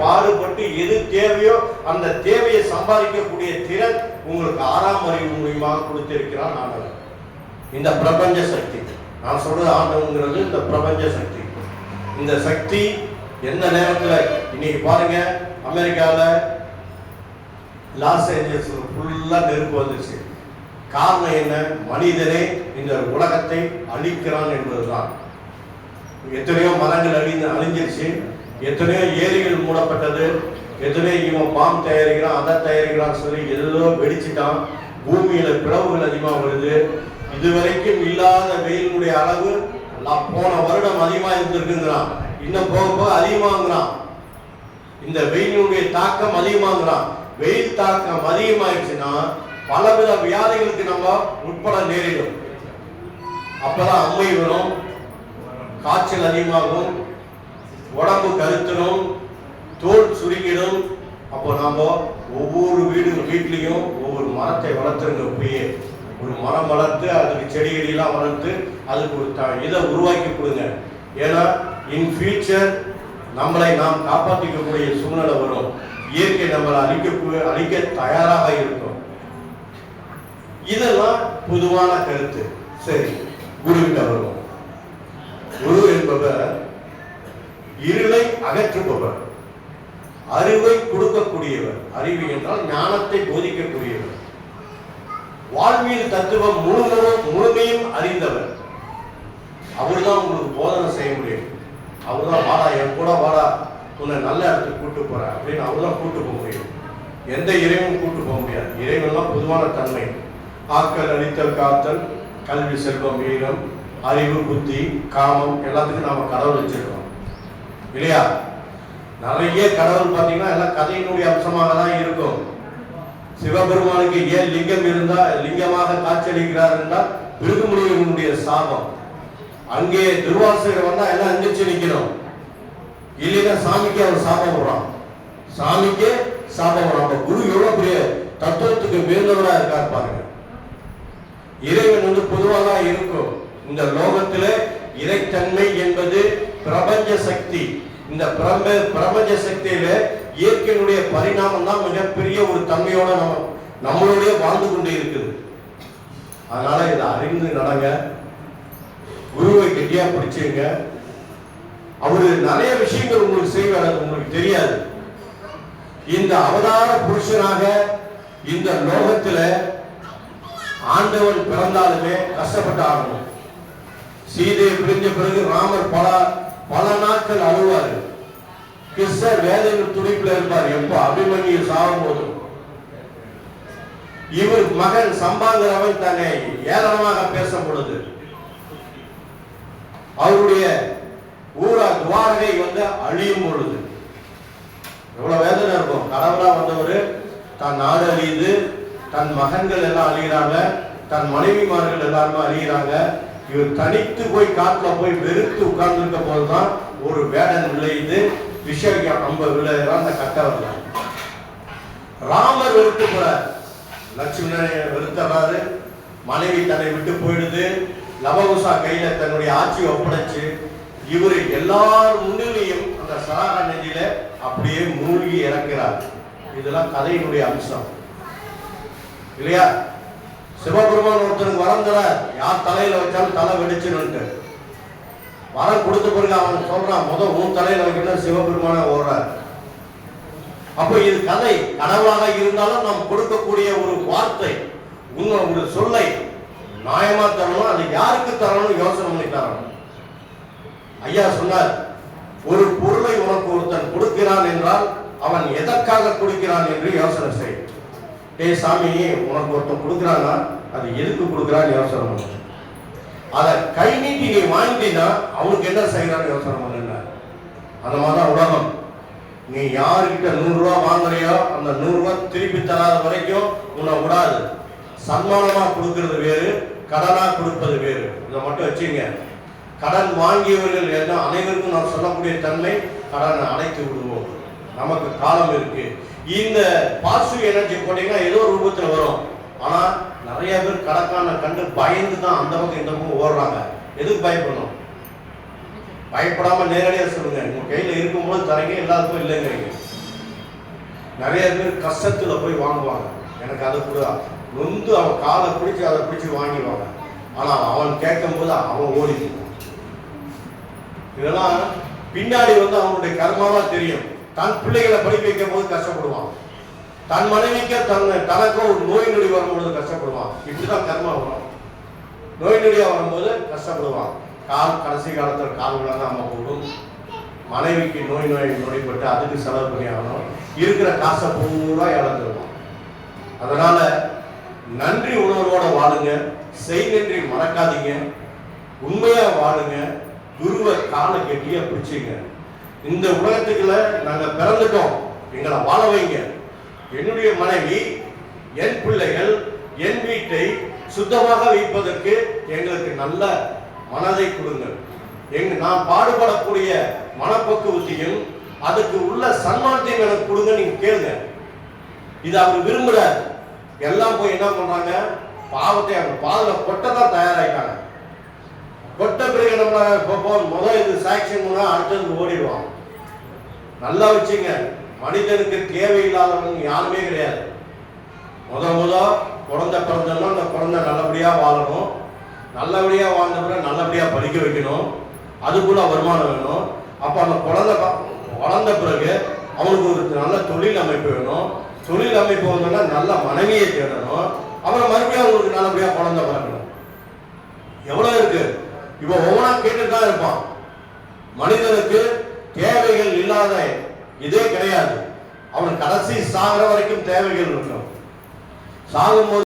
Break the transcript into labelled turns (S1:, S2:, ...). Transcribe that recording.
S1: பாடுபட்டு எது தேவையோ அந்த தேவையை சம்பாதிக்கக்கூடிய திறன் உங்களுக்கு 6ஆம் அறிவு மூலியமாக கொடுத்திருக்கிறான் ஆண்டவன். இந்த பிரபஞ்ச சக்தி, நான் சொல்றது ஆண்டவங்கிறது இந்த பிரபஞ்ச சக்தி. இந்த சக்தி எந்த நேரத்தில் இன்னைக்கு பாருங்க, அமெரிக்காவில் லாஸ் ஏஞ்சல்ஸ்ல ஃபுல்லா நெருப்பு வந்துச்சு. காரணம் என்ன? மனிதனே இந்த உலகத்தை அழிக்கிறான் என்பதுதான். எத்தனையோ மரங்கள் அழிஞ்சிருச்சு, எத்தனையோ ஏரிகள் மூடப்பட்டது, எத்தனையோ இவன் பாம் தயாரிக்கிறான் அதை தயாரிக்கிறான்னு சொல்லி எதோ வெடிச்சுட்டான். பூமியில பிளவுகள் அதிகமாக வருது. இதுவரைக்கும் இல்லாத வெயிலுடைய அளவு போன வருடம் அதிகமா இருந்திருக்குங்கிறான். இன்னும் போக போக அதிகமாகிறான். இந்த வெயிலுடைய தாக்கம் அதிகமாகிறான். வெயில் தாக்கம் அதிகமாயிடுச்சுன்னா பலவித வியாதிகளுக்கு நம்ம உட்பட நேரிடும். அப்பதான் அம்மை வரும், காய்ச்சல் அதிகமாகும், உடம்பு கருத்தணும், தோல் சுருங்கிடும். அப்போ நாம ஒவ்வொரு வீட்லையும் ஒவ்வொரு மரத்தை வளர்த்துருங்க. இப்பயே ஒரு மரம் வளர்த்து அதுக்கு செடிகளெல்லாம் வளர்த்து அதுக்கு ஒரு இதை உருவாக்கி கொடுங்க. ஏன்னா இன் ஃபியூச்சர் நம்மளை நாம் காப்பாற்றிக்கக்கூடிய சூழ்நிலை வரும். இயற்கை நம்மளை அழிக்க தயாராக இருக்கும். இதெல்லாம் பொதுவான கருத்து. சரி, குருவிட்ட வருவோம். குரு என்பவர் இருளை அகற்றுபவர், அறிவை கொடுக்கக்கூடியவர். அறிவு என்றால் ஞானத்தை போதிக்கக்கூடியவர், வாழ்வியல் தத்துவம் முழுமையும் அறிந்தவர். அவர்தான் உங்களுக்கு போதனை செய்ய முடியும். அவர்தான் வாடா, என் கூட வாடா, உன்னை நல்ல இடத்துக்கு கூட்டு போறேன் அப்படின்னு அவர்தான் கூட்டு போக முடியும். எந்த இறைவனும் கூட்டு போக முடியாது. இறைவன்லாம் பொதுவான தன்மை. ஆக்கல், அழித்தல், காத்தல், கல்வி, செல்வம், வீரம், அறிவு, புத்தி, காமம் எல்லாத்துக்கும் நாம கடவுள் வச்சிருக்கோம் இல்லையா? நிறைய கடவுள் பார்த்தீங்கன்னா எல்லாம் கதையினுடைய அம்சமாக தான் இருக்கும். சிவபெருமானுக்கு ஏன் லிங்கம் இருந்தா லிங்கமாக காட்சியளிக்கிறார் என்றால் பிருகுமுனிவனுடைய சாபம். அங்கே துர்வாசகர் வந்தா எல்லாம் எந்திரிச்சு நிக்கணும். இல்லைன்னா சாமிக்கு அவர் சாபம் வர்றான். சாமிக்கே சாபம் வர்றான். குரு எவ்வளவு பெரிய தத்துவத்துக்கு மேலவரா இருக்கார் பாருங்க. இறைவன் பொதுவாக இருக்கும். இந்த லோகத்தில இறைத்தன்மை என்பது பிரபஞ்ச சக்தி. இந்த பிரபஞ்ச சக்தியில இயற்கையினுடைய பரிணாமம் தான் மிகப்பெரிய ஒரு தன்மையோட நம்மளுடைய வாழ்ந்து கொண்டே இருக்குது. அதனால இதை அறிந்து நடங்க. குருவை கெட்டியா பிடிச்சுங்க. அவரு நிறைய விஷயங்கள் உங்களுக்கு செய்வார், அது உங்களுக்கு தெரியாது. இந்த அவதார புருஷனாக இந்த லோகத்துல ஆண்டவன் பிறந்தாலுமே கஷ்டப்பட்டு ஆகணும். சீதையை பிரிஞ்ச பிறகு ராமர் பல நாட்கள் அழுவாரு. கிருஷ்ணர் வேதனை துடிப்புல இருப்பார். எப்ப அபிமன்யு சாகும் போதும் இவர் மகன் சம்பாங்கிறவன் தன்னை ஏளனமாக பேசும் பொழுது அவருடைய ஊரா துவாரகை அழியும் பொழுது எவ்வளவு வேதனை இருக்கும். கடவுளா வந்தவர் தன் நாடு அழியுது, தன் மகன்கள் எல்லாம் அழிகிறாங்க, தன் மனைவிமார்கள் எல்லாருமே அழிகிறாங்க. இவர் தனித்து போய் காட்டுல போய் வெறுத்து உட்கார்ந்து இருக்க போதுதான் ஒரு வேடன் விளையுது, விஷயம் ரொம்ப விளையாடுறான். அந்த கட்டவர்கள் ராமர் வெறுத்து போறார், லட்சுமணனை வெறுத்துறாரு, மனைவி தன்னை விட்டு போயிடுது, லவகுசா கையில தன்னுடைய ஆட்சியை ஒப்படைச்சு இவர் எல்லார் முன்னிலையும் அந்த சராக நெஞ்சில அப்படியே மூழ்கி இறக்கிறார். இதெல்லாம் கதையினுடைய அம்சம் இல்லையா? சிவபெருமான் ஒருத்தருக்கு வரம் தரார், யார் தலையில வச்சாலும் தலை வெடிச்சுன்னு. வரம் கொடுத்த பிறகு அவன் சொல்றான், உன் தலையில வைக்கணும், சிவபெருமான ஓடுறார். அப்போ இது கதை. கடவுளாக இருந்தாலும் நாம் கொடுக்கக்கூடிய ஒரு வார்த்தை, ஒரு சொல்லை நியாயமா தரணும். அது யாருக்கு தரணும் யோசனை பண்ணி தரணும். ஐயா சொன்னார், ஒரு பொருளை உனக்கு ஒருத்தன் கொடுக்கிறான் என்றால் அவன் எதற்காக கொடுக்கிறான் என்று யோசனை செய். சாமி, உனக்கு ஒருத்தன் கொடுக்கிறான்னா அது எதுக்கு கொடுக்கிறான்னு யோசனை பண்ண. அதை கை நீட்டி நீ வாங்கினா அவனுக்கு என்ன செய்யறான்னு யோசனை பண்ண. அந்த மாதிரிதான் உலகம். நீ யாருக்கிட்ட 100 ரூபா வாங்குறியோ அந்த 100 ரூபா திருப்பி தராத வரைக்கும் உன்னை விடாது. சன்மானமா கொடுக்கிறது வேறு, கடனா கொடுப்பது வேறு. இதை மட்டும் வச்சுங்க. கடன் வாங்கியவர்கள் என்ன அனைவருக்கும் நான் சொல்லக்கூடிய தன்மை, கடனை அடைத்து விடுவோம். நமக்கு காலம் இருக்கு. இந்த பாசிட்டிவ் எனர்ஜி போட்டீங்கன்னா ஏதோ ஒரு ரூபத்தில் வரும். ஆனா நிறைய பேர் கடற்கான கண்டு பயந்து தான் அந்த பக்கம் இந்த பக்கம் ஓடுறாங்க. எதுக்கு பயப்படணும்? பயப்படாம நேரடியாக சொல்லுங்க. உங்க கையில இருக்கும்போது தரீங்க, எல்லாருக்கும் இல்லைங்கிறீங்க. நிறைய பேர் கஷ்டத்துல போய் வாங்குவாங்க, எனக்கு அதை கூட நொந்து அவன் காலை பிடிச்சி அதை பிடிச்சி வாங்கிடுவாங்க. ஆனா அவன் கேட்கும் போது அவன் ஓடிக்குவான். இதெல்லாம் பின்னாடி அவனுடைய கர்மாவா தெரியும். தன் பிள்ளைகளை படிக்க வைக்கும் போது கஷ்டப்படுவான், தன் மனைவிக்கு தனக்கும் ஒரு நோய் நொடி வரும்போது கஷ்டப்படுவான். இப்படிதான் கர்மா வரும். நோய் நொடியா வரும்போது கஷ்டப்படுவான். கடைசி காலத்தில் கால் விழாம போடும். மனைவிக்கு நோய்பட்டு அதுக்கு செலவு பண்ணி ஆகணும். இருக்கிற காசை பூரா இழந்துருவான். அதனால நன்றி உணர்வோட வாழுங்க, செய் நன்றி மறக்காதீங்க, உண்மையா வாழுங்க, குருவை காலை கெட்டியா பிடிச்சிங்க. இந்த உலகத்துக்குள்ள நாங்க பிறந்துட்டோம், எங்களை வாழ வைங்க. என்னுடைய மனைவி, என் பிள்ளைகள், என் வீட்டை சுத்தமாக வைப்பதற்கு எங்களுக்கு நல்ல மனதை கொடுங்கள். நான் பாடுபடக்கூடிய மனப்பக்குவத்தையும் அதுக்கு உள்ள சன்மானத்தையும் எனக்கு கொடுங்க. நீங்க கேளுங்க. இது அவர் விரும்புறாரு. எல்லாம் போய் என்ன பண்றாங்க, பாவத்தை அவங்க பாதல கொட்டதான் தயாராயிட்டாங்க. கொட்ட பிறகு நம்ம முதல் இது சாக்ஷன் மூணா அடுத்தது ஓடிடுவான். நல்லா வச்சுங்க, மனிதனுக்கு தேவையில்லாதவங்க யாருமே கிடையாது. குழந்தை பிறந்தோம்னா அந்த குழந்தை நல்லபடியா வாழணும், நல்லபடியா வாழ்ந்தவரை நல்லபடியா படிக்க வைக்கணும், அதுக்குள்ள வருமானம் வேணும். அப்ப அந்த குழந்தை வளர்ந்த பிறகு அவனுக்கு ஒரு நல்ல தொழில் அமைப்பு வேணும். தொழில் அமைப்பு வந்தோம்னா நல்ல மனைவியை தேடணும். அப்புறம் மறுபடியும் அவங்களுக்கு நல்லபடியா குழந்தை பிறக்கணும். எவ்வளவு இருக்கு இப்ப ஒவ்வொன்றா கேட்டுதான் இருப்பான். மனிதனுக்கு தேவைகள் இல்லாத இதே கிடையாது. அவன் கடைசி சாகிற வரைக்கும் தேவைகள் இருக்கும். சாகும்போது